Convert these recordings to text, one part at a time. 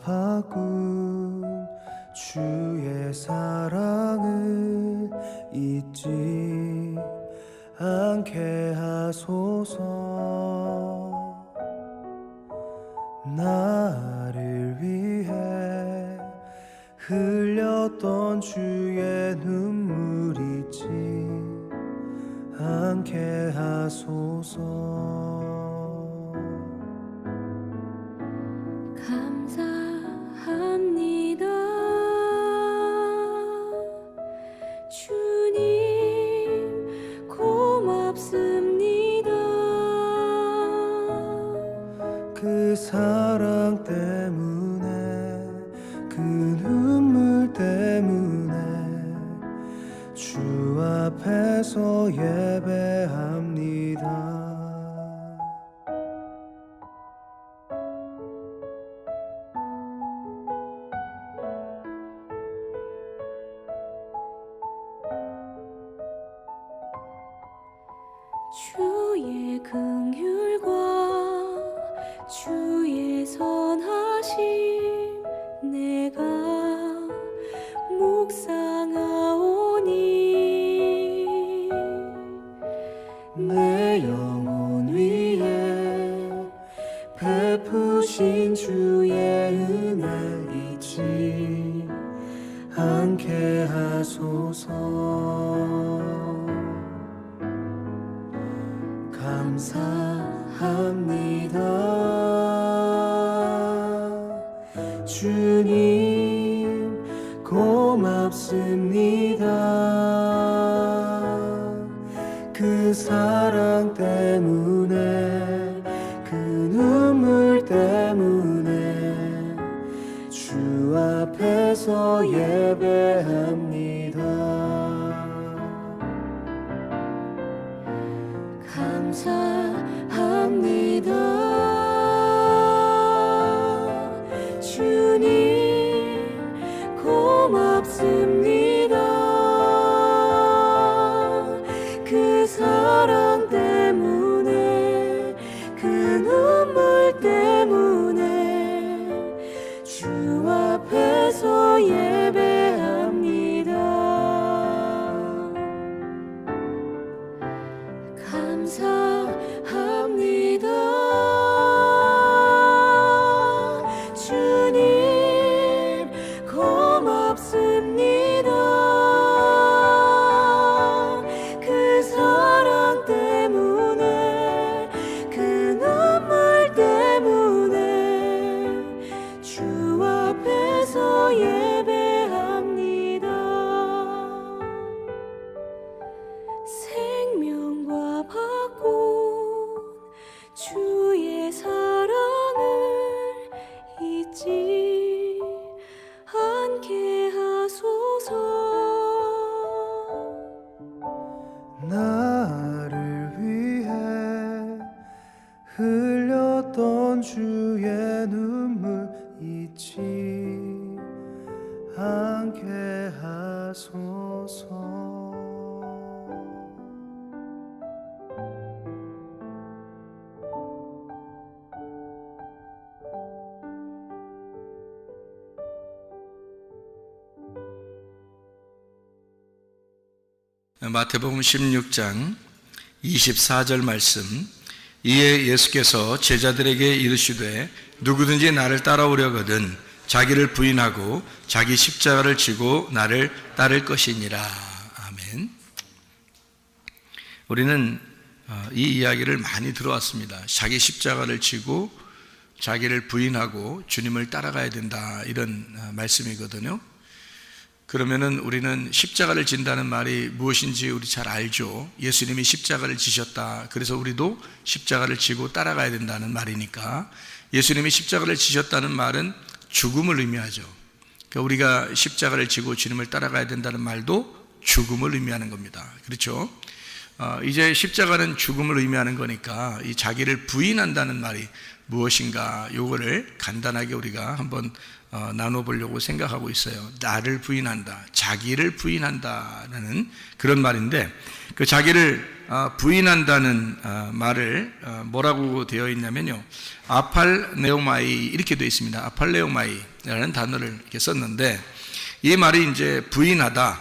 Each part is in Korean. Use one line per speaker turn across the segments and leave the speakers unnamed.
바꾼 주의 사랑을 잊지 않게 하소서. 나를 위해 흘렸던 주의 눈물 잊지 않게 하소서.
감사합니다. 주님 고맙습니다.
그 사랑 때문에 그 눈물 때문에 주 앞에서 예배합니다.
주의 긍휼과 주의 선하심 내가 묵상하오니
내 영혼 위에 베푸신 주의 은혜 잊지 않게 하소서. 감사합니다. 주님 고맙습니다. 그 사랑 때문에 그 눈물 때문에 주 앞에서 예배합니다. 감사합니다. 주님 고맙습니다. 그 사랑 때문에 그 눈물 때문에 주 앞에서 예배합니다. 감사합니다. 주님 고맙습니다. 그 사랑 때문에 그 눈물 때문에 주 앞에서 예배합니다. 생명과 바꾼 주의 사랑을 잊지 않게 하소서. 나를 위해 흘렸던 주의 눈물 잊지 않게 하소서.
마태복음 16장 24절 말씀. 이에 예수께서 제자들에게 이르시되 누구든지 나를 따라오려거든 자기를 부인하고 자기 십자가를 지고 나를 따를 것이니라. 아멘. 우리는 이 이야기를 많이 들어왔습니다. 자기 십자가를 지고 자기를 부인하고 주님을 따라가야 된다, 이런 말씀이거든요. 그러면은 우리는 십자가를 진다는 말이 무엇인지 우리 잘 알죠. 예수님이 십자가를 지셨다. 그래서 우리도 십자가를 지고 따라가야 된다는 말이니까, 예수님이 십자가를 지셨다는 말은 죽음을 의미하죠. 그러니까 우리가 십자가를 지고 주님을 따라가야 된다는 말도 죽음을 의미하는 겁니다. 그렇죠? 이제 십자가는 죽음을 의미하는 거니까 이 자기를 부인한다는 말이 무엇인가 요거를 간단하게 우리가 한번 나눠보려고 생각하고 있어요. 나를 부인한다, 자기를 부인한다라는 그런 말인데, 그 자기를 부인한다는 말을 뭐라고 되어 있냐면요, 아팔레오마이 이렇게 되어 있습니다. 아팔레오마이라는 단어를 이렇게 썼는데, 이 말이 이제 부인하다,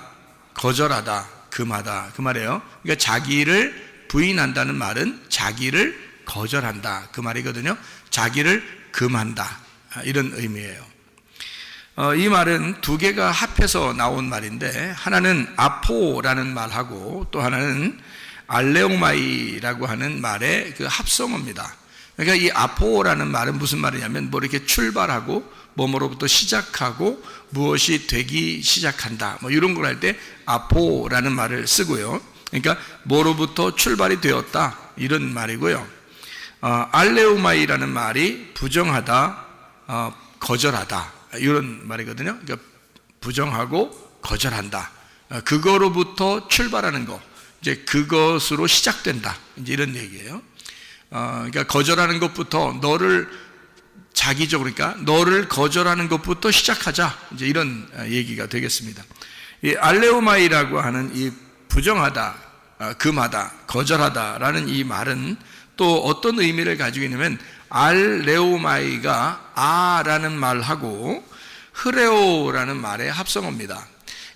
거절하다, 금하다 그 말이에요. 그러니까 자기를 부인한다는 말은 자기를 거절한다 그 말이거든요. 자기를 금한다 이런 의미예요. 이 말은 두 개가 합해서 나온 말인데, 하나는 아포라는 말하고 또 하나는 알레오마이라고 하는 말의 그 합성어입니다. 그러니까 이 아포라는 말은 무슨 말이냐면, 뭐 이렇게 출발하고 뭐뭐로부터 시작하고 무엇이 되기 시작한다, 뭐 이런 걸 할 때 아포라는 말을 쓰고요. 그러니까 뭐로부터 출발이 되었다 이런 말이고요. 알레오마이라는 말이 부정하다, 거절하다 이런 말이거든요. 그러니까 부정하고 거절한다, 그거로부터 출발하는 거, 이제 그것으로 시작된다, 이제 이런 얘기예요. 그러니까 거절하는 것부터 너를 자기적으로, 그러니까 너를 거절하는 것부터 시작하자, 이제 이런 얘기가 되겠습니다. 이 알레오마이라고 하는 이 부정하다, 금하다, 거절하다라는 이 말은 또 어떤 의미를 가지고 있냐면, 알레오마이가 아라는 말하고 흐레오라는 말의 합성어입니다.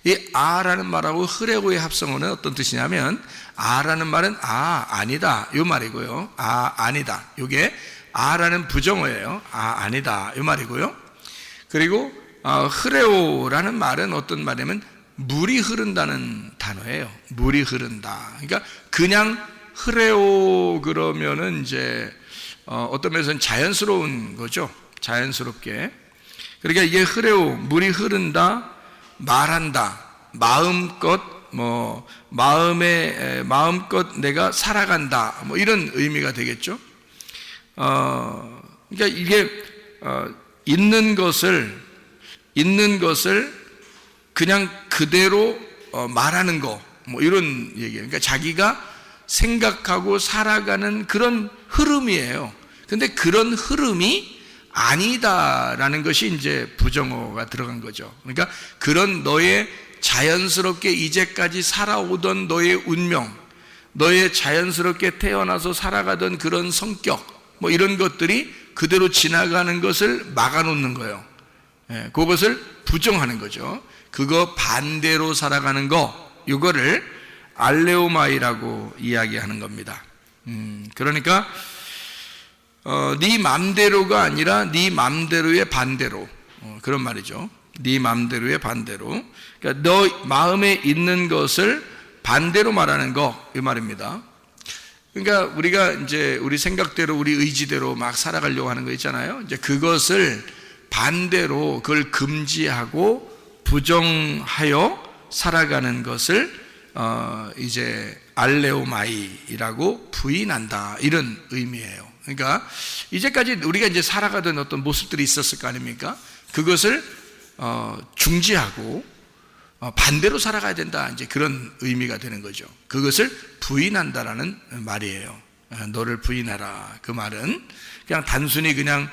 이 아라는 말하고 흐레오의 합성어는 어떤 뜻이냐면, 아라는 말은 아니다 이 말이고요. 아니다, 이게 아라는 부정어예요. 아니다 이 말이고요. 그리고 흐레오라는 말은 어떤 말이냐면 물이 흐른다는 단어예요. 물이 흐른다. 그러니까 그냥 흐레오 그러면은 이제 어떤 면에서는 자연스러운 거죠. 자연스럽게. 그러니까 이게 흐레오, 물이 흐른다, 말한다, 마음껏 마음껏 내가 살아간다, 뭐 이런 의미가 되겠죠. 그러니까 이게 있는 것을 그냥 그대로 말하는 거, 뭐 이런 얘기예요. 그러니까 자기가 생각하고 살아가는 그런 흐름이에요. 근데 그런 흐름이 아니다라는 것이 이제 부정어가 들어간 거죠. 그러니까 그런 너의 자연스럽게 이제까지 살아오던 너의 운명, 너의 자연스럽게 태어나서 살아가던 그런 성격, 뭐 이런 것들이 그대로 지나가는 것을 막아놓는 거예요. 그것을 부정하는 거죠. 그거 반대로 살아가는 거, 이거를 알레오마이라고 이야기하는 겁니다. 그러니까 네 맘대로가 아니라 네 맘대로의 반대로, 그런 말이죠. 네 맘대로의 반대로. 그러니까 너 마음에 있는 것을 반대로 말하는 거, 이 말입니다. 그러니까 우리가 이제 우리 생각대로, 우리 의지대로 막 살아가려고 하는 거 있잖아요. 이제 그것을 반대로, 그걸 금지하고 부정하여 살아가는 것을 이제 알레오마이라고 부인한다, 이런 의미예요. 그러니까 이제까지 우리가 이제 살아가던 어떤 모습들이 있었을 거 아닙니까? 그것을 중지하고 반대로 살아가야 된다, 이제 그런 의미가 되는 거죠. 그것을 부인한다라는 말이에요. 너를 부인하라, 그 말은 그냥 단순히 그냥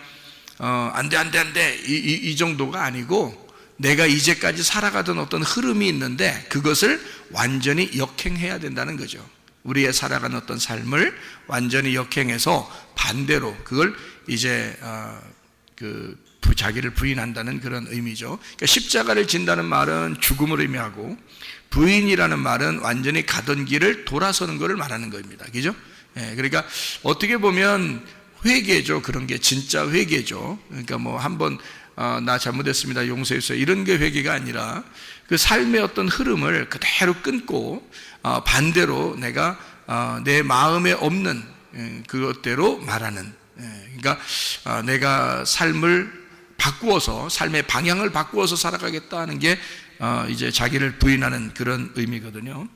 안 돼 이 정도가 아니고, 내가 이제까지 살아가던 어떤 흐름이 있는데 그것을 완전히 역행해야 된다는 거죠. 우리의 살아가는 어떤 삶을 완전히 역행해서 반대로 그걸 이제 자기를 부인한다는 그런 의미죠. 그러니까 십자가를 진다는 말은 죽음을 의미하고, 부인이라는 말은 완전히 가던 길을 돌아서는 것을 말하는 겁니다. 그죠? 그러니까 어떻게 보면 회개죠. 그런 게 진짜 회개죠. 그러니까 뭐 한번 나 잘못했습니다, 용서해 주세요, 이런 게 회개가 아니라 그 삶의 어떤 흐름을 그대로 끊고 반대로 내가 내 마음에 없는 그것대로 말하는, 그러니까 내가 삶을 바꾸어서, 삶의 방향을 바꾸어서 살아가겠다는 게 이제 자기를 부인하는 그런 의미거든요.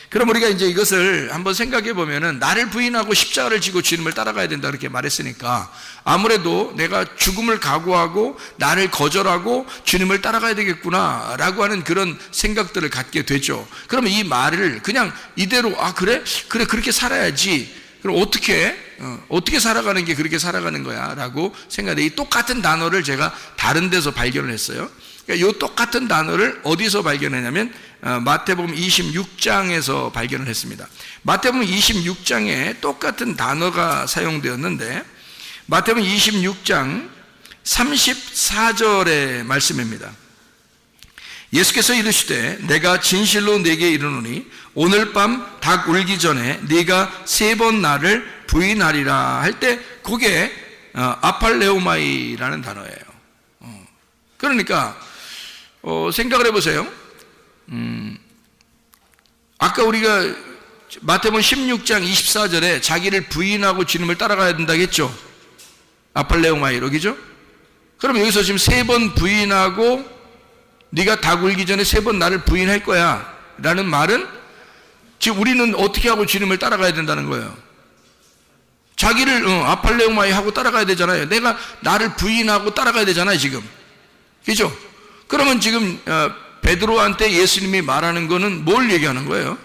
그럼 우리가 이제 이것을 한번 생각해 보면은, 나를 부인하고 십자가를 지고 주님을 따라가야 된다 그렇게 말했으니까 아무래도 내가 죽음을 각오하고 나를 거절하고 주님을 따라가야 되겠구나 라고 하는 그런 생각들을 갖게 되죠. 그러면 이 말을 그냥 이대로 그래 그렇게 살아야지, 그럼 어떻게 살아가는 게 그렇게 살아가는 거야? 라고 생각해. 이 똑같은 단어를 제가 다른 데서 발견을 했어요. 그러니까 이 똑같은 단어를 어디서 발견했냐면, 마태복음 26장에서 발견을 했습니다. 마태복음 26장에 똑같은 단어가 사용되었는데, 마태복음 26장 34절의 말씀입니다. 예수께서 이르시되 내가 진실로 네게 이르노니 오늘 밤 닭 울기 전에 네가 3번 나를 부인하리라 할 때 그게 아팔레오마이라는 단어예요. 그러니까 생각을 해보세요. 아까 우리가 마태복음 16장 24절에 자기를 부인하고 주님을 따라가야 된다고 했죠. 아팔레오마이로, 그죠? 그럼 여기서 지금 3번 부인하고 네가 닭 울기 전에 3번 나를 부인할 거야 라는 말은 지금 우리는 어떻게 하고 주님을 따라가야 된다는 거예요. 자기를 아팔레오마이 하고 따라가야 되잖아요. 내가 나를 부인하고 따라가야 되잖아요 지금, 그죠? 그러면 지금 베드로한테 예수님이 말하는 거는 뭘 얘기하는 거예요?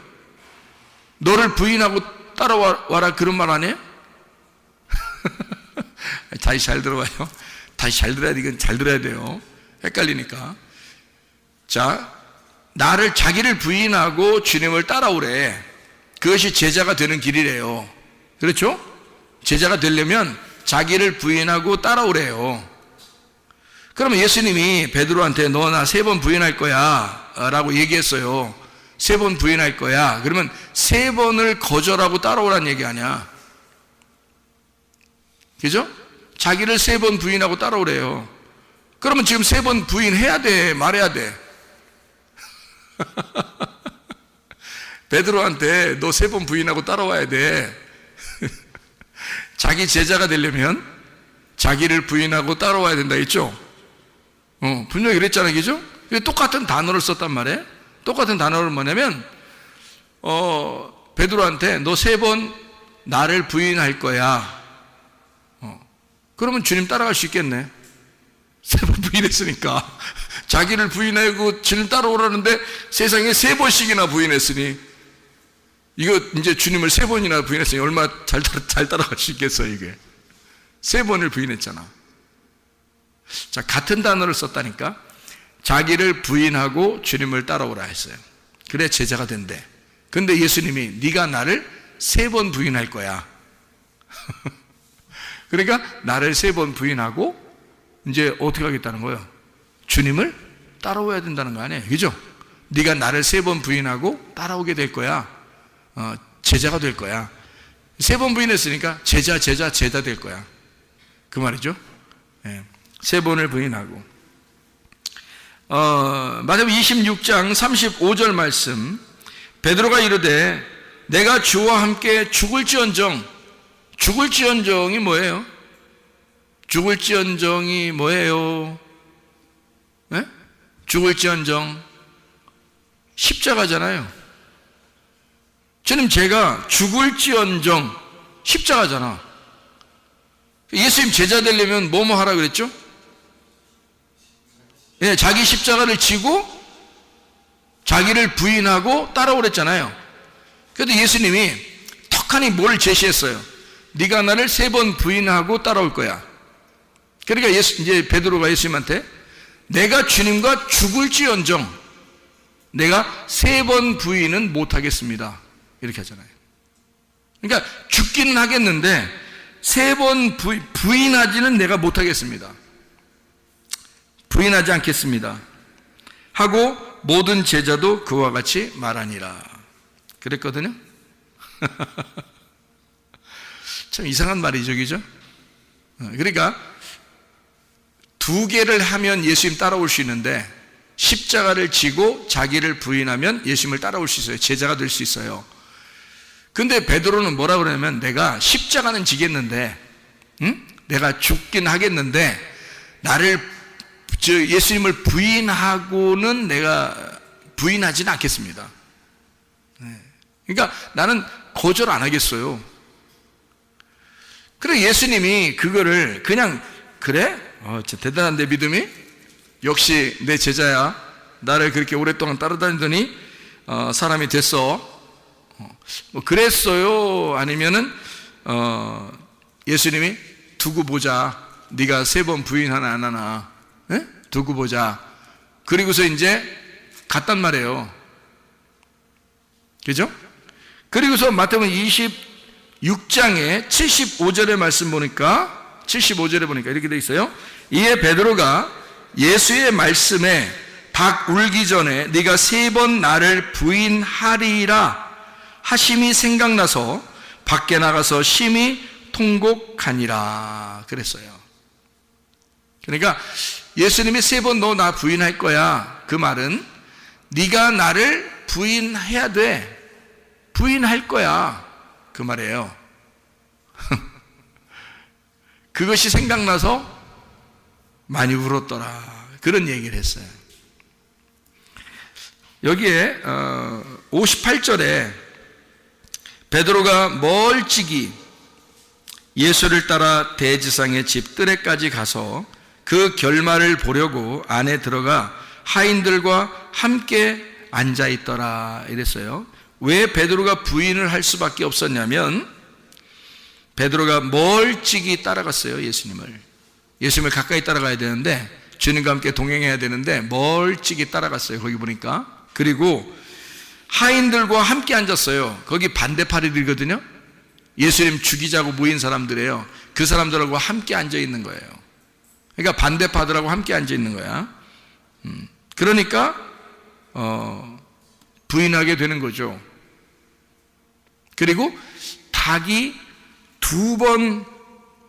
너를 부인하고 따라와라 그런 말 아니에요? 다시 잘 들어봐요. 다시 잘 들어야 돼. 이건 잘 들어야 돼요. 헷갈리니까. 자, 자기를 부인하고 주님을 따라오래. 그것이 제자가 되는 길이래요. 그렇죠? 제자가 되려면 자기를 부인하고 따라오래요. 그러면 예수님이 베드로한테 너 나 3번 부인할 거야 라고 얘기했어요. 3번 부인할 거야. 그러면 3번을 거절하고 따라오라는 얘기 아니야. 그죠? 자기를 3번 부인하고 따라오래요. 그러면 지금 3번 부인해야 돼, 말해야 돼? 베드로한테 너 3번 부인하고 따라와야 돼. 자기 제자가 되려면 자기를 부인하고 따라와야 된다 했죠? 분명히 그랬잖아요, 그죠? 똑같은 단어를 썼단 말이에요. 똑같은 단어를 뭐냐면, 베드로한테 너 3번 나를 부인할 거야. 그러면 주님 따라갈 수 있겠네. 3번 부인했으니까. 자기를 부인하고 주님 따라오라는데 세상에 3번씩이나 부인했으니, 이거 이제 주님을 3번이나 부인했으니 얼마나 잘 따라갈 수 있겠어요, 이게. 3번을 부인했잖아. 자, 같은 단어를 썼다니까. 자기를 부인하고 주님을 따라오라 했어요. 그래 제자가 된대. 근데 예수님이 네가 나를 3번 부인할 거야. 그러니까 나를 3번 부인하고 이제 어떻게 하겠다는 거예요? 주님을 따라오야 된다는 거 아니에요, 그죠? 네가 나를 3번 부인하고 따라오게 될 거야. 제자가 될 거야. 3번 부인했으니까 제자 될 거야. 그 말이죠. 3번을 부인하고. 마태복음 26장 35절 말씀. 베드로가 이르되 내가 주와 함께 죽을지언정이 뭐예요? 죽을지언정이 뭐예요? 네? 죽을지언정 십자가잖아요. 주님 제가 죽을지언정 십자가잖아. 예수님 제자 되려면 뭐뭐 하라 그랬죠? 예, 자기 십자가를 지고 자기를 부인하고 따라오랬잖아요. 그런데 예수님이 턱하니 뭘 제시했어요? 네가 나를 3번 부인하고 따라올 거야. 그러니까 이제 베드로가 예수님한테 내가 주님과 죽을지언정 내가 3번 부인은 못하겠습니다. 이렇게 하잖아요. 그러니까 죽기는 하겠는데 3번 부인하지는 내가 못하겠습니다. 부인하지 않겠습니다. 하고 모든 제자도 그와 같이 말하니라. 그랬거든요. 참 이상한 말이죠, 그죠? 그러니까 2개를 하면 예수님 따라올 수 있는데 십자가를 지고 자기를 부인하면 예수님을 따라올 수 있어요. 제자가 될 수 있어요. 근데 베드로는 뭐라 그러냐면 내가 십자가는 지겠는데, 내가 죽긴 하겠는데 예수님을 부인하고는 내가 부인하지는 않겠습니다. 그러니까 나는 거절 안 하겠어요. 그래 예수님이 그거를 그냥 그래? 진짜 대단한데 믿음이? 역시 내 제자야. 나를 그렇게 오랫동안 따라다니더니 사람이 됐어. 뭐 그랬어요? 아니면은 예수님이 두고 보자. 네가 3번 부인하나 안 하나, 에? 두고 보자. 그리고서 이제 갔단 말이에요. 그죠? 그리고서 마태복음 26장에 75절의 말씀 보니까 75절에 보니까 이렇게 돼 있어요. 이에 베드로가 예수의 말씀에 닭 울기 전에 네가 3번 나를 부인하리라 하심이 생각나서 밖에 나가서 심히 통곡하니라 그랬어요. 그러니까 예수님이 3번 너 나 부인할 거야. 그 말은 네가 나를 부인해야 돼. 부인할 거야. 그 말이에요. 그것이 생각나서 많이 울었더라. 그런 얘기를 했어요. 여기에 58절에 베드로가 멀찍이 예수를 따라 대지상의 집 뜰에까지 가서 그 결말을 보려고 안에 들어가 하인들과 함께 앉아 있더라 이랬어요. 왜 베드로가 부인을 할 수밖에 없었냐면 베드로가 멀찍이 따라갔어요. 예수님을 가까이 따라가야 되는데 주님과 함께 동행해야 되는데 멀찍이 따라갔어요. 거기 보니까. 그리고 하인들과 함께 앉았어요. 거기 반대파리들이거든요. 예수님 죽이자고 모인 사람들이에요. 그 사람들하고 함께 앉아 있는 거예요. 그러니까 반대파들하고 함께 앉아 있는 거야. 그러니까 부인하게 되는 거죠. 그리고 닭이 2번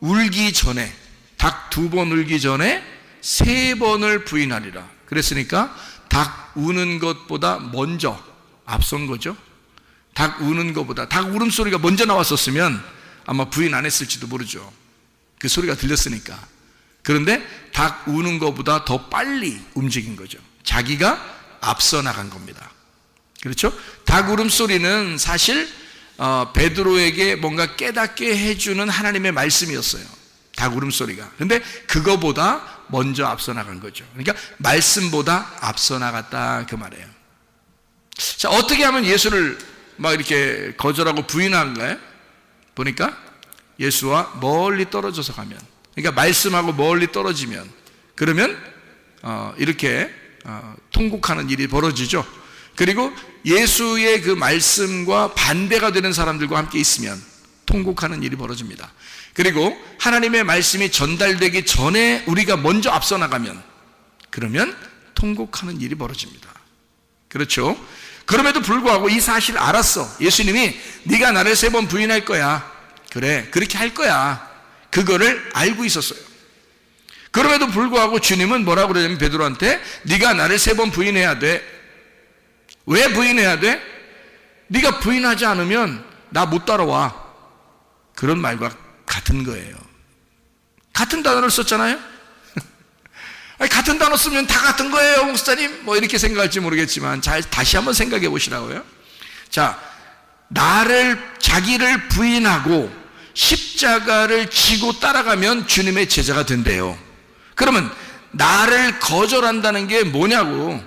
울기 전에, 닭 2번 울기 전에 3번을 부인하리라. 그랬으니까 닭 우는 것보다 먼저 앞선 거죠. 닭 우는 것보다, 닭 울음소리가 먼저 나왔었으면 아마 부인 안 했을지도 모르죠. 그 소리가 들렸으니까. 그런데 닭 우는 것보다 더 빨리 움직인 거죠. 자기가 앞서 나간 겁니다. 그렇죠? 닭 울음소리는 사실 베드로에게 뭔가 깨닫게 해주는 하나님의 말씀이었어요. 닭 울음소리가. 근데 그거보다 먼저 앞서 나간 거죠. 그러니까 말씀보다 앞서 나갔다 그 말이에요. 자, 어떻게 하면 예수를 막 이렇게 거절하고 부인한가요? 보니까 예수와 멀리 떨어져서 가면, 그러니까 말씀하고 멀리 떨어지면, 그러면 이렇게 통곡하는 일이 벌어지죠. 그리고 예수의 그 말씀과 반대가 되는 사람들과 함께 있으면 통곡하는 일이 벌어집니다. 그리고 하나님의 말씀이 전달되기 전에 우리가 먼저 앞서 나가면, 그러면 통곡하는 일이 벌어집니다. 그렇죠? 그럼에도 불구하고 이 사실을 알았어. 예수님이 네가 나를 3번 부인할 거야. 그래, 그렇게 할 거야. 그거를 알고 있었어요. 그럼에도 불구하고 주님은 뭐라고 그러냐면 베드로한테 네가 나를 3번 부인해야 돼. 왜 부인해야 돼? 네가 부인하지 않으면 나 못 따라와. 그런 말과 같은 거예요. 같은 단어를 썼잖아요. 아니, 같은 단어 쓰면 다 같은 거예요, 목사님. 뭐 이렇게 생각할지 모르겠지만 잘 다시 한번 생각해 보시라고요. 자, 자기를 부인하고 십자가를 지고 따라가면 주님의 제자가 된대요. 그러면 나를 거절한다는 게 뭐냐고.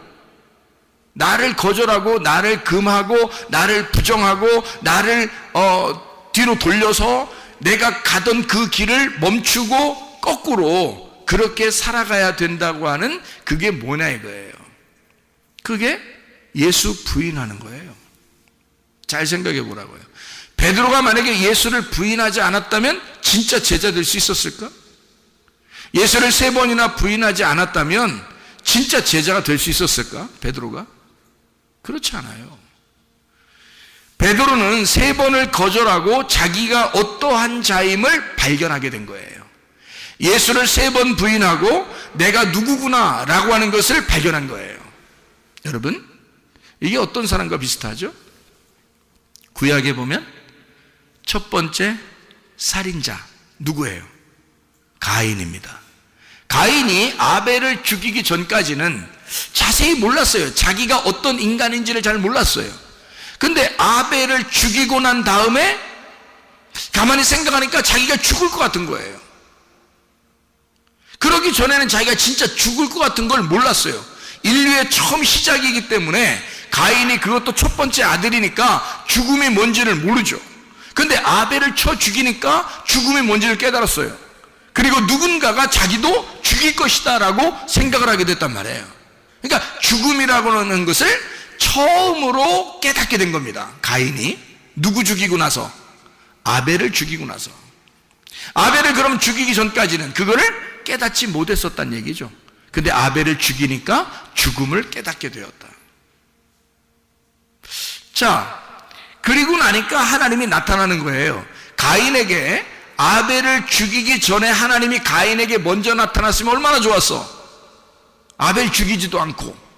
나를 거절하고 나를 금하고 나를 부정하고 나를 뒤로 돌려서 내가 가던 그 길을 멈추고 거꾸로 그렇게 살아가야 된다고 하는 그게 뭐냐 이거예요. 그게 예수 부인하는 거예요. 잘 생각해 보라고요. 베드로가 만약에 예수를 부인하지 않았다면 진짜 제자 될 수 있었을까? 예수를 3번이나 부인하지 않았다면 진짜 제자가 될 수 있었을까? 베드로가? 그렇지 않아요. 베드로는 3번을 거절하고 자기가 어떠한 자임을 발견하게 된 거예요. 예수를 3번 부인하고 내가 누구구나 라고 하는 것을 발견한 거예요. 여러분, 이게 어떤 사람과 비슷하죠? 구약에 보면 첫 번째 살인자 누구예요? 가인입니다. 가인이 아벨을 죽이기 전까지는 자세히 몰랐어요. 자기가 어떤 인간인지를 잘 몰랐어요. 근데 아벨을 죽이고 난 다음에 가만히 생각하니까 자기가 죽을 것 같은 거예요. 그러기 전에는 자기가 진짜 죽을 것 같은 걸 몰랐어요. 인류의 처음 시작이기 때문에 가인이 그것도 첫 번째 아들이니까 죽음이 뭔지를 모르죠. 근데 아벨을 쳐 죽이니까 죽음이 뭔지를 깨달았어요. 그리고 누군가가 자기도 죽일 것이다 라고 생각을 하게 됐단 말이에요. 그러니까 죽음이라고 하는 것을 처음으로 깨닫게 된 겁니다. 가인이 누구 죽이고 나서? 아벨을 죽이고 나서. 아벨을 그럼 죽이기 전까지는 그거를 깨닫지 못했었단 얘기죠. 근데 아벨을 죽이니까 죽음을 깨닫게 되었다. 자, 그리고 나니까 하나님이 나타나는 거예요. 가인에게 아벨을 죽이기 전에 하나님이 가인에게 먼저 나타났으면 얼마나 좋았어. 아벨 죽이지도 않고.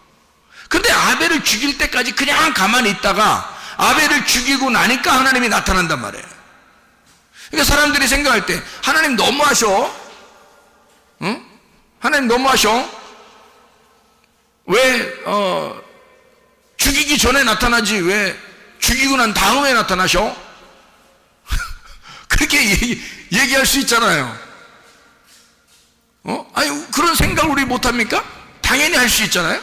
근데 아벨을 죽일 때까지 그냥 가만히 있다가 아벨을 죽이고 나니까 하나님이 나타난단 말이에요. 그러니까 사람들이 생각할 때 하나님 너무하셔. 응? 하나님 너무하셔. 왜 죽이기 전에 나타나지 왜 죽이고 난 다음에 나타나셔? 그렇게 얘기할 수 있잖아요. 아니 그런 생각을 우리 못합니까? 당연히 할 수 있잖아요.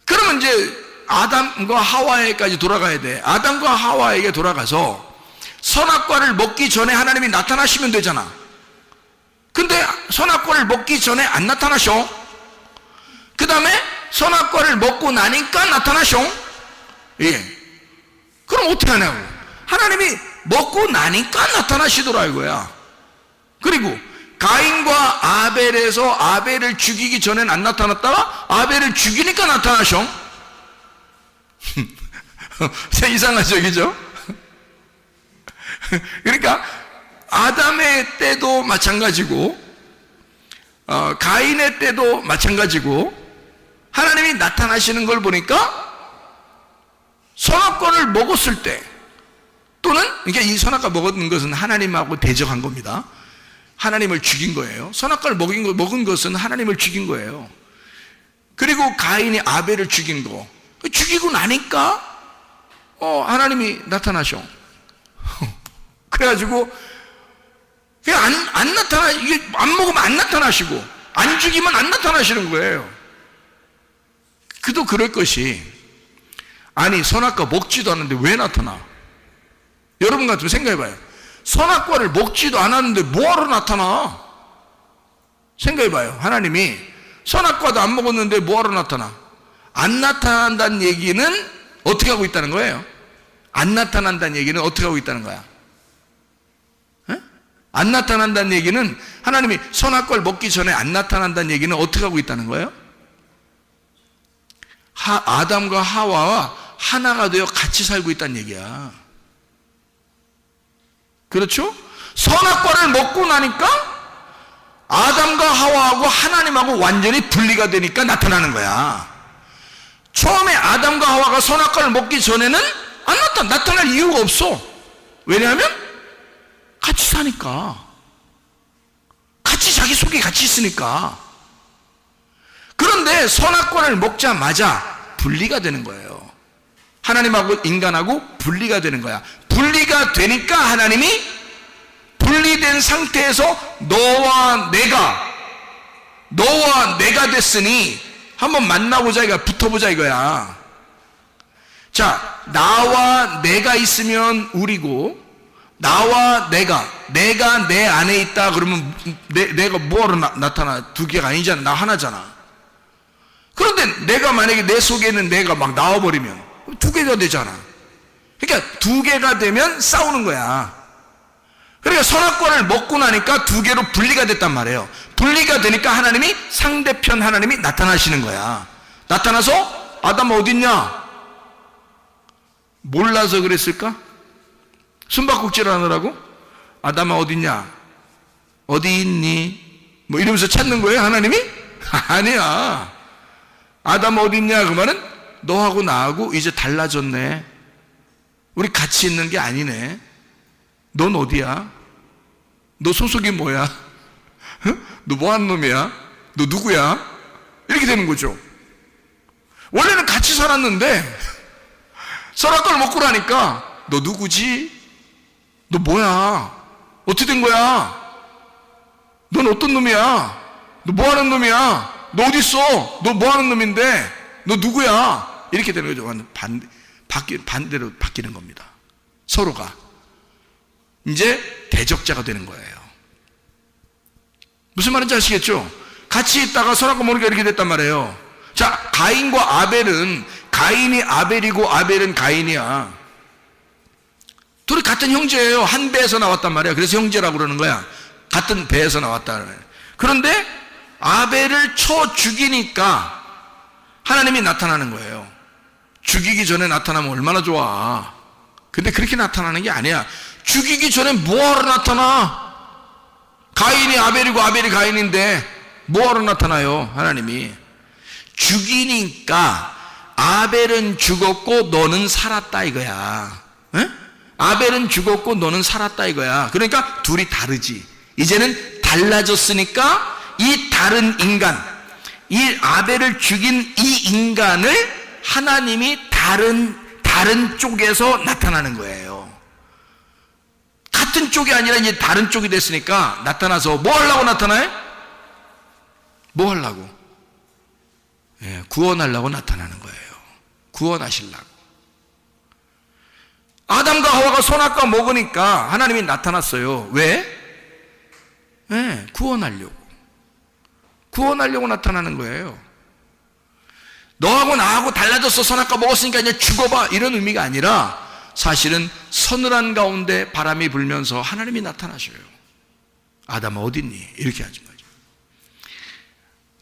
그러면 이제 아담과 하와에까지 돌아가야 돼. 아담과 하와에게 돌아가서 선악과를 먹기 전에 하나님이 나타나시면 되잖아. 근데 선악과를 먹기 전에 안 나타나셔. 그 다음에 선악과를 먹고 나니까 나타나셔. 예. 그럼 어떻게 하냐고. 하나님이 먹고 나니까 나타나시더라 이거야. 그리고 가인과 아벨에서 아벨을 죽이기 전엔 안 나타났다가 아벨을 죽이니까 나타나셔. 이상하죠, 그죠? 그러니까 아담의 때도 마찬가지고 가인의 때도 마찬가지고 하나님이 나타나시는 걸 보니까 선악과를 먹었을 때 또는 그러니까 이 선악과 먹은 것은 하나님하고 대적한 겁니다. 하나님을 죽인 거예요. 선악과를 먹은 것은 하나님을 죽인 거예요. 그리고 가인이 아벨을 죽인 거 죽이고 나니까 하나님이 나타나셔. 그래가지고 그냥 안 나타나, 이게 안 먹으면 안 나타나시고 안 죽이면 안 나타나시는 거예요. 그도 그럴 것이 아니 선악과 먹지도 않는데 왜 나타나? 여러분 같으면 생각해봐요. 선악과를 먹지도 않았는데 뭐하러 나타나? 생각해봐요. 하나님이 선악과도 안 먹었는데 뭐하러 나타나? 안 나타난다는 얘기는 어떻게 하고 있다는 거예요? 안 나타난다는 얘기는 어떻게 하고 있다는 거야? 에? 안 나타난다는 얘기는 하나님이 선악과를 먹기 전에 안 나타난다는 얘기는 어떻게 하고 있다는 거예요? 아담과 하와와 하나가 되어 같이 살고 있다는 얘기야. 그렇죠? 선악과를 먹고 나니까 아담과 하와하고 하나님하고 완전히 분리가 되니까 나타나는 거야. 처음에 아담과 하와가 선악과를 먹기 전에는 안 나타날 이유가 없어. 왜냐하면 같이 사니까, 같이 자기 속에 같이 있으니까. 그런데 선악과를 먹자마자 분리가 되는 거예요. 하나님하고 인간하고 분리가 되는 거야. 분리가 되니까 하나님이 분리된 상태에서 너와 내가 됐으니 한번 만나보자 이거야. 붙어보자 이거야. 자, 나와 내가 있으면 우리고, 나와 내가 내 안에 있다 그러면 내가 뭐하러 나타나? 두 개가 아니잖아. 나 하나잖아. 그런데 내가 만약에 내 속에 있는 내가 막 나와버리면 두 개가 되잖아. 그러니까 두 개가 되면 싸우는 거야. 그러니까 선악과를 먹고 나니까 두 개로 분리가 됐단 말이에요. 분리가 되니까 하나님이 상대편 하나님이 나타나시는 거야. 나타나서 아담 어딨냐? 몰라서 그랬을까? 숨바꼭질 하느라고? 아담아 어딨냐? 어디 있니? 뭐 이러면서 찾는 거예요 하나님이? 아니야. 아담 어딨냐? 그 말은 너하고 나하고 이제 달라졌네. 우리 같이 있는 게 아니네. 넌 어디야? 너 소속이 뭐야? 너 뭐하는 놈이야? 너 누구야? 이렇게 되는 거죠. 원래는 같이 살았는데 선악과를 먹고 나니까 너 누구지? 너 뭐야? 어떻게 된 거야? 넌 어떤 놈이야? 너 뭐하는 놈이야? 너 어디 있어? 너 뭐하는 놈인데? 너 누구야? 이렇게 되는 거죠. 반대로 바뀌는 겁니다. 서로가 이제 대적자가 되는 거예요. 무슨 말인지 아시겠죠? 같이 있다가 선악과 모르게 이렇게 됐단 말이에요. 자, 가인과 아벨은, 가인이 아벨이고 아벨은 가인이야. 둘이 같은 형제예요. 한 배에서 나왔단 말이야. 그래서 형제라고 그러는 거야. 같은 배에서 나왔다. 그런데 아벨을 쳐 죽이니까 하나님이 나타나는 거예요. 죽이기 전에 나타나면 얼마나 좋아. 근데 그렇게 나타나는 게 아니야. 죽이기 전에 뭐하러 나타나? 가인이 아벨이고 아벨이 가인인데 뭐하러 나타나요? 하나님이 죽이니까 아벨은 죽었고 너는 살았다 이거야. 에? 아벨은 죽었고 너는 살았다 이거야. 그러니까 둘이 다르지. 이제는 달라졌으니까 이 다른 인간, 이 아벨을 죽인 이 인간을 하나님이 다른 쪽에서 나타나는 거예요. 같은 쪽이 아니라 이제 다른 쪽이 됐으니까 나타나서 뭐 하려고 나타나요? 뭐 하려고? 예, 구원하려고 나타나는 거예요. 구원하시려고. 아담과 하와가 선악과 먹으니까 하나님이 나타났어요. 왜? 예, 구원하려고. 구원하려고 나타나는 거예요. 너하고 나하고 달라졌어. 선악과 먹었으니까 이제 죽어봐. 이런 의미가 아니라 사실은 서늘한 가운데 바람이 불면서 하나님이 나타나셔요. 아담아 어딨니? 이렇게 하지 마죠.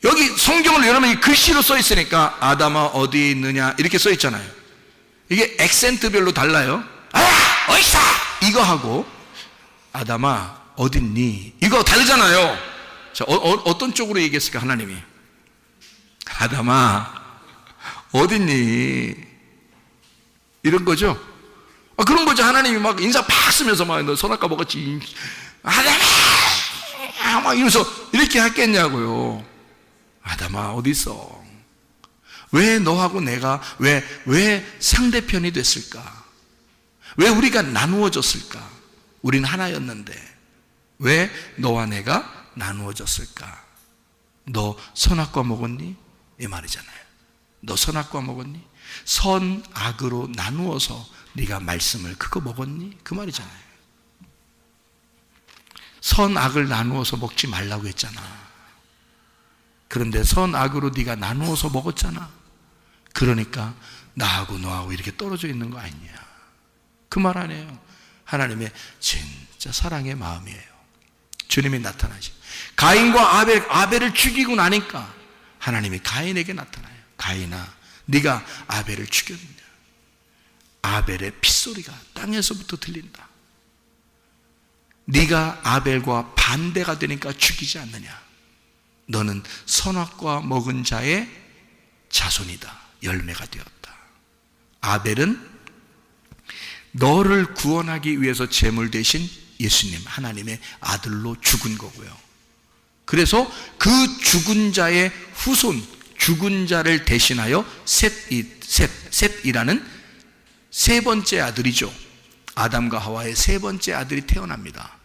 여기 성경을 여러분이 글씨로 써 있으니까 아담아 어디 있느냐 이렇게 써 있잖아요. 이게 액센트별로 달라요. 아 어딨어? 이거 하고 아담아 어딨니? 이거 다르잖아요. 자, 어떤 쪽으로 얘기했을까 하나님이? 아담아 어딨니? 이런 거죠. 그런 거죠. 하나님이 막 인사 팍 쓰면서 막 너 선악과 먹었지. 아담아 막 이러면서 이렇게 했겠냐고요. 아담아 어디 있어? 왜 너하고 내가 왜 상대편이 됐을까? 왜 우리가 나누어졌을까? 우린 하나였는데 왜 너와 내가 나누어졌을까? 너 선악과 먹었니? 이 말이잖아요. 너 선악과 먹었니? 선악으로 나누어서 네가 말씀을 그거 먹었니? 그 말이잖아요. 선악을 나누어서 먹지 말라고 했잖아. 그런데 선악으로 네가 나누어서 먹었잖아. 그러니까 나하고 너하고 이렇게 떨어져 있는 거 아니냐. 그 말 아니에요. 하나님의 진짜 사랑의 마음이에요. 주님이 나타나시. 가인과 아벨을 죽이고 나니까 하나님이 가인에게 나타나요. 가인아 네가 아벨을 죽였느냐. 아벨의 핏소리가 땅에서부터 들린다. 네가 아벨과 반대가 되니까 죽이지 않느냐. 너는 선악과 먹은 자의 자손이다. 열매가 되었다. 아벨은 너를 구원하기 위해서 제물 대신 예수님 하나님의 아들로 죽은 거고요. 그래서 그 죽은 자의 후손, 죽은 자를 대신하여 셋이라는 세 번째 아들이죠. 아담과 하와의 세 번째 아들이 태어납니다.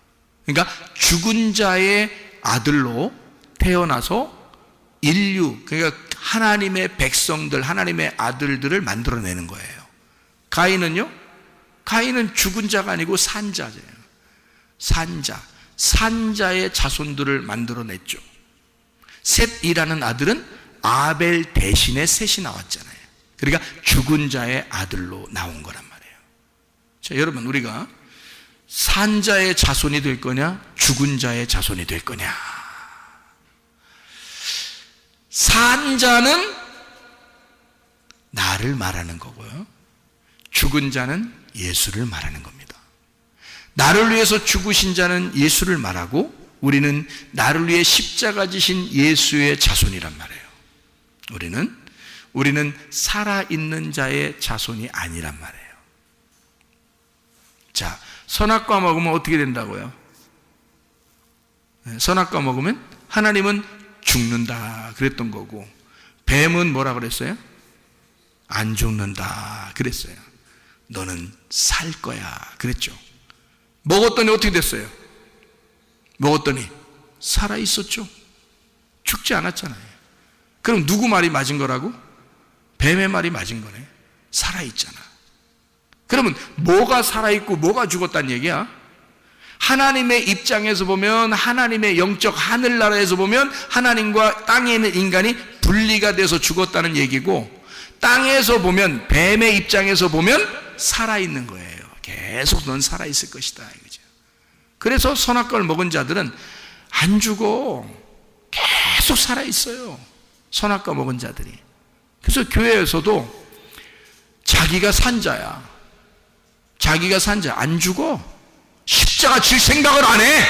그러니까 죽은 자의 아들로 태어나서 인류, 그러니까 하나님의 백성들, 하나님의 아들들을 만들어내는 거예요. 가인은요? 가인은 죽은 자가 아니고 산자예요. 산자의 자손들을 만들어냈죠. 셋이라는 아들은 아벨 대신에 셋이 나왔잖아요. 그러니까 죽은 자의 아들로 나온 거란 말이에요. 자, 여러분 우리가 산자의 자손이 될 거냐 죽은 자의 자손이 될 거냐. 산자는 나를 말하는 거고요, 죽은 자는 예수를 말하는 겁니다. 나를 위해서 죽으신 자는 예수를 말하고 우리는 나를 위해 십자가 지신 예수의 자손이란 말이에요. 우리는 살아있는 자의 자손이 아니란 말이에요. 자, 선악과 먹으면 어떻게 된다고요? 선악과 먹으면 하나님은 죽는다 그랬던 거고, 뱀은 뭐라 그랬어요? 안 죽는다 그랬어요. 너는 살 거야 그랬죠. 먹었더니 어떻게 됐어요? 먹었더니 살아 있었죠. 죽지 않았잖아요. 그럼 누구 말이 맞은 거라고? 뱀의 말이 맞은 거네. 살아 있잖아. 그러면 뭐가 살아있고 뭐가 죽었다는 얘기야? 하나님의 입장에서 보면, 하나님의 영적 하늘나라에서 보면 하나님과 땅에 있는 인간이 분리가 돼서 죽었다는 얘기고, 땅에서 보면, 뱀의 입장에서 보면 살아있는 거예요. 계속 넌 살아있을 것이다 이거죠. 그래서 선악과를 먹은 자들은 안 죽어. 계속 살아있어요, 선악과 먹은 자들이. 그래서 교회에서도 자기가 산자야, 자기가 산자, 안 죽어. 십자가 질 생각을 안 해.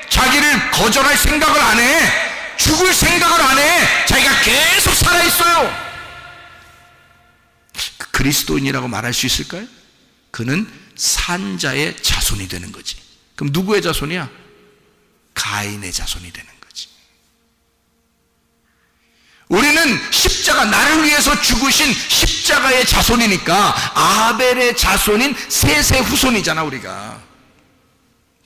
자기를 거절할 생각을 안 해. 죽을 생각을 안 해. 자기가 계속 살아있어요. 그리스도인이라고 말할 수 있을까요? 그는 산자의 자손이 되는 거지. 그럼 누구의 자손이야? 가인의 자손이 되는 거지. 우리는 십자가, 나를 위해서 죽으신 십자가의 자손이니까 아벨의 자손인 셋의 후손이잖아 우리가.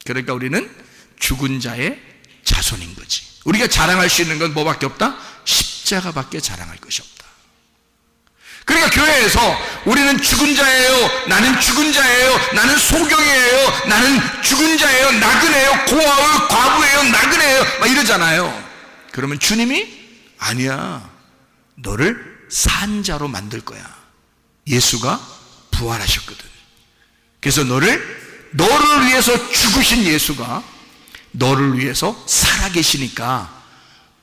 그러니까 우리는 죽은 자의 자손인 거지. 우리가 자랑할 수 있는 건 뭐밖에 없다? 십자가밖에 자랑할 것이 없다. 그러니까 교회에서 우리는 죽은 자예요, 나는 죽은 자예요, 나는 소경이에요, 나는 죽은 자예요, 나그네요, 고아요, 과부예요, 나그네요, 막 이러잖아요. 그러면 주님이 아니야, 너를 산자로 만들 거야. 예수가 부활하셨거든. 그래서 너를 위해서 죽으신 예수가 너를 위해서 살아계시니까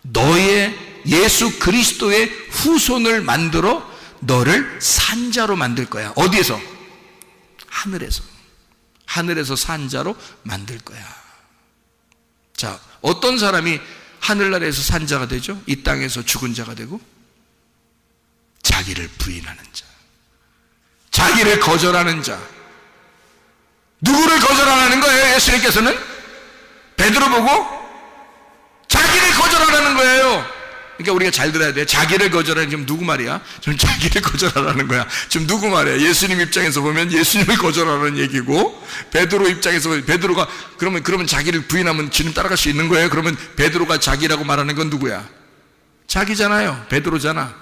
너의 예수 그리스도의 후손을 만들어 너를 산자로 만들 거야. 어디에서? 하늘에서. 하늘에서 산자로 만들 거야. 자, 어떤 사람이 하늘나라에서 산자가 되죠? 이 땅에서 죽은 자가 되고, 자기를 부인하는 자, 자기를 거절하는 자. 누구를 거절하는 거예요? 예수님께서는 베드로 보고 자기를 거절하라는 거예요. 그러니까 우리가 잘 들어야 돼. 자기를 거절하는, 지금 누구 말이야? 지금 자기를 거절하라는 거야. 지금 누구 말이야? 예수님 입장에서 보면 예수님을 거절하라는 얘기고, 베드로 입장에서 보면 베드로가 그러면 자기를 부인하면 주님 따라갈 수 있는 거예요? 그러면 베드로가 자기라고 말하는 건 누구야? 자기잖아요. 베드로잖아.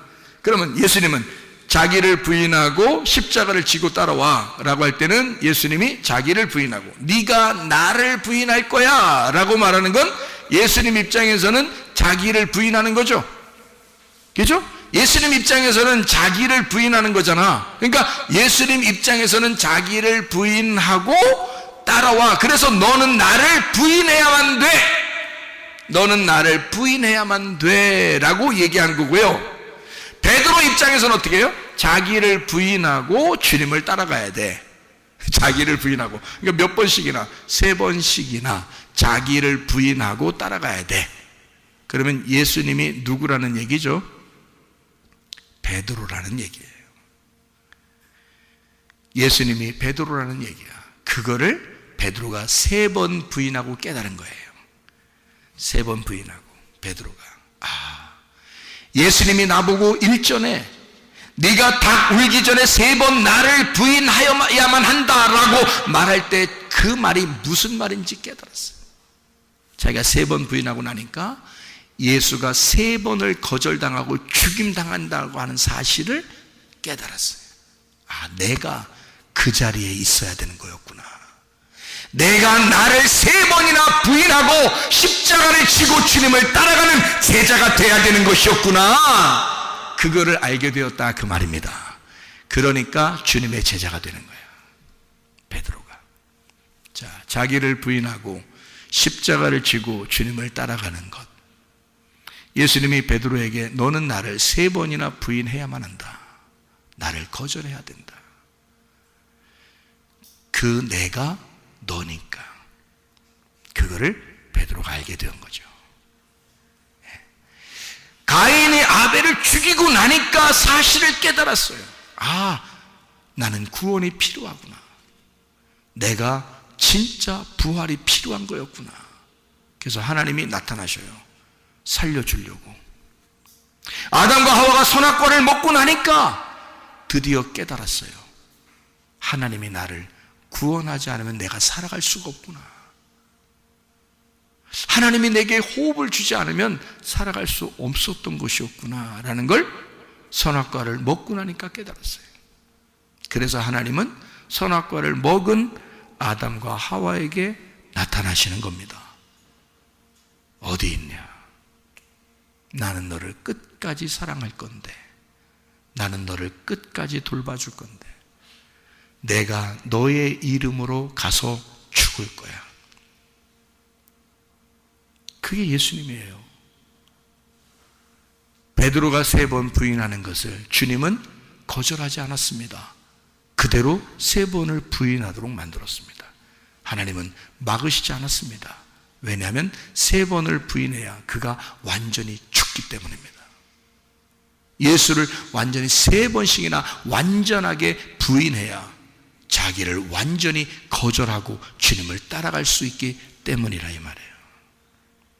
그러면 예수님은 자기를 부인하고 십자가를 지고 따라와 라고 할 때는 예수님이 자기를 부인하고, 네가 나를 부인할 거야 라고 말하는 건 예수님 입장에서는 자기를 부인하는 거죠. 그죠? 예수님 입장에서는 자기를 부인하는 거잖아. 그러니까 예수님 입장에서는 자기를 부인하고 따라와. 그래서 너는 나를 부인해야만 돼. 너는 나를 부인해야만 돼 라고 얘기한 거고요. 베드로 입장에서는 어떻게 해요? 자기를 부인하고 주님을 따라가야 돼. 자기를 부인하고. 그러니까 몇 번씩이나, 3번씩이나 자기를 부인하고 따라가야 돼. 그러면 예수님이 누구라는 얘기죠? 베드로라는 얘기예요. 예수님이 베드로라는 얘기야. 그거를 베드로가 3번 부인하고 깨달은 거예요. 3번 부인하고 베드로가, 예수님이 나보고 일전에 네가 닭 울기 전에 3번 나를 부인하여야만 한다라고 말할 때 그 말이 무슨 말인지 깨달았어요. 자기가 3번 부인하고 나니까 예수가 3번을 거절당하고 죽임당한다고 하는 사실을 깨달았어요. 내가 그 자리에 있어야 되는 거였구나. 내가 나를 3번이나 부인하고 십자가를 지고 주님을 따라가는 제자가 돼야 되는 것이었구나. 그거를 알게 되었다, 그 말입니다. 그러니까 주님의 제자가 되는 거예요, 베드로가. 자, 자기를 부인하고 십자가를 지고 주님을 따라가는 것. 예수님이 베드로에게 너는 나를 3번이나 부인해야만 한다. 나를 거절해야 된다. 그 내가 너니까. 그거를 베드로가 알게 된 거죠. 가인이 아벨을 죽이고 나니까 사실을 깨달았어요. 나는 구원이 필요하구나. 내가 진짜 부활이 필요한 거였구나. 그래서 하나님이 나타나셔요. 살려주려고. 아담과 하와가 선악과를 먹고 나니까 드디어 깨달았어요. 하나님이 나를 구원하지 않으면 내가 살아갈 수가 없구나. 하나님이 내게 호흡을 주지 않으면 살아갈 수 없었던 것이었구나 라는 걸 선악과를 먹고 나니까 깨달았어요. 그래서 하나님은 선악과를 먹은 아담과 하와에게 나타나시는 겁니다. 어디 있냐? 나는 너를 끝까지 사랑할 건데, 나는 너를 끝까지 돌봐줄 건데, 내가 너의 이름으로 가서 죽을 거야. 그게 예수님이에요. 베드로가 3번 부인하는 것을 주님은 거절하지 않았습니다. 그대로 3번을 부인하도록 만들었습니다. 하나님은 막으시지 않았습니다. 왜냐하면 3번을 부인해야 그가 완전히 죽기 때문입니다. 예수를 완전히 3번씩이나 완전하게 부인해야 자기를 완전히 거절하고 주님을 따라갈 수 있기 때문이라 이 말이에요.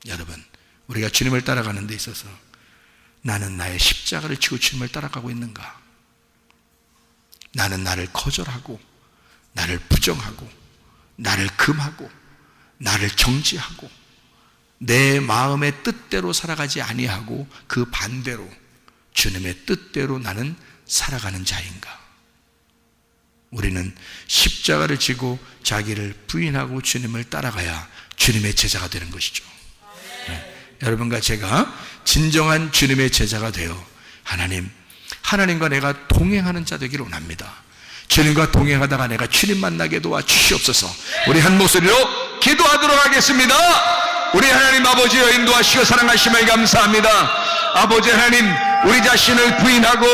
여러분, 우리가 주님을 따라가는 데 있어서 나는 나의 십자가를 지고 주님을 따라가고 있는가? 나는 나를 거절하고, 나를 부정하고, 나를 금하고, 나를 정지하고, 내 마음의 뜻대로 살아가지 아니하고 그 반대로 주님의 뜻대로 나는 살아가는 자인가? 우리는 십자가를 지고 자기를 부인하고 주님을 따라가야 주님의 제자가 되는 것이죠. 네. 여러분과 제가 진정한 주님의 제자가 되어 하나님과 내가 동행하는 자 되기를 원합니다. 주님과 동행하다가 내가 주님 만나게 도와 주시옵소서. 우리 한 목소리로 기도하도록 하겠습니다. 우리 하나님 아버지여, 인도하시고 사랑하심을 감사합니다. 아버지 하나님, 우리 자신을 부인하고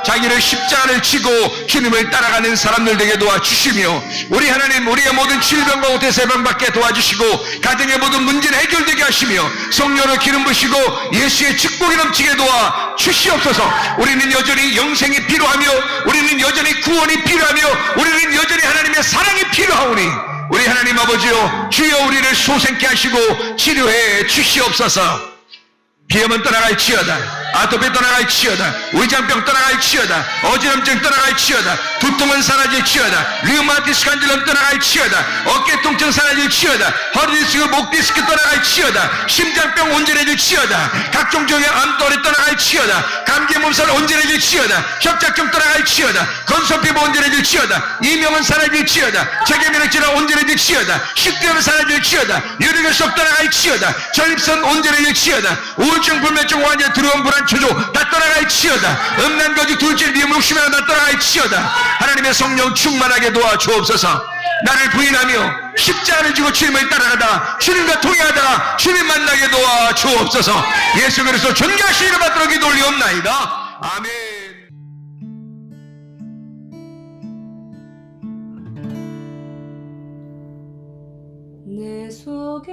자기를 십자가를 지고 주님을 따라가는 사람들 되게 도와주시며, 우리 하나님, 우리의 모든 질병과 오태세 병받게 도와주시고 가정의 모든 문제는 해결되게 하시며 성령으로 기름 부시고 예수의 축복이 넘치게 도와 주시옵소서. 우리는 여전히 영생이 필요하며, 우리는 여전히 구원이 필요하며, 우리는 여전히 하나님의 사랑이 필요하오니 우리 하나님 아버지여, 주여 우리를 소생케 하시고 치료해 주시옵소서. 비염은 떠나갈지어다, 아토피 떠나갈지어다, 위장병 떠나갈지어다, 어지럼증 떠나갈지어다, 두통은 사라질지어다, 류마티스 간질염 떠나갈지어다, 어깨 통증 사라질지어다, 허리 디스크, 목 디스크 떠나갈지어다, 심장병 온전해질지어다, 각종 종의 암떠리 떠나갈지어다, 감기 몸살 온전해질지어다, 협착증 떠나갈지어다, 건선피부 온전해질지어다, 이명은 사라질지어다, 체계면역질환 온전해질지어다, 식도염 사라질지어다, 유리결석 떠나갈지어다, 전립선 온전해질지어다, 우울증, 불면증, 환자, 두려움, 불안, 초조 다 떠나갈지어다, 음란거짓, 둘질, 미움, 욕심이나 다 떠나갈지어다. 하나님의 성령 충만하게 도와주옵소서. 나를 부인하며 십자가를 지고 주님을 따라가다 주님과 통행하다가 주님 만나게 도와주옵소서. 예수 그리스도 존귀하신 이름 받들어 기도 올리옵나이다. 아멘.
내 속에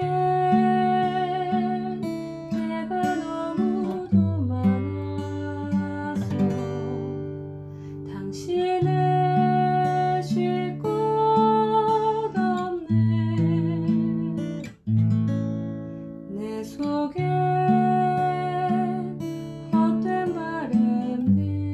내가 너무도 많아서 당신을 쉴 곳 없네. 내 속에 헛된 바람들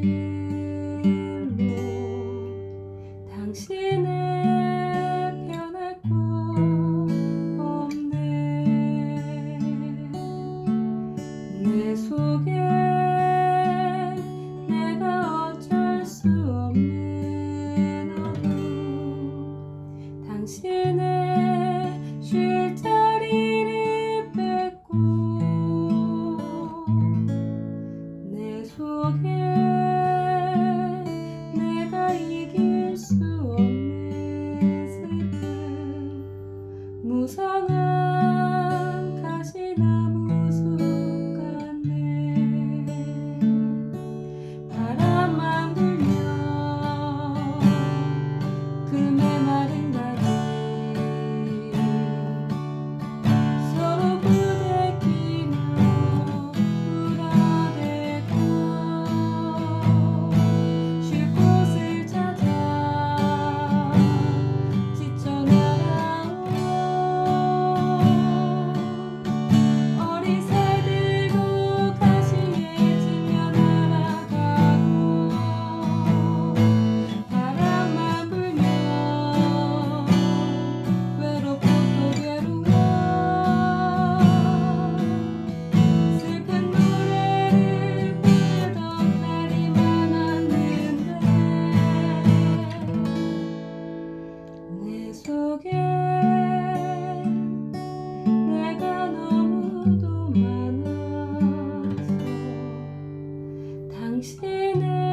당신을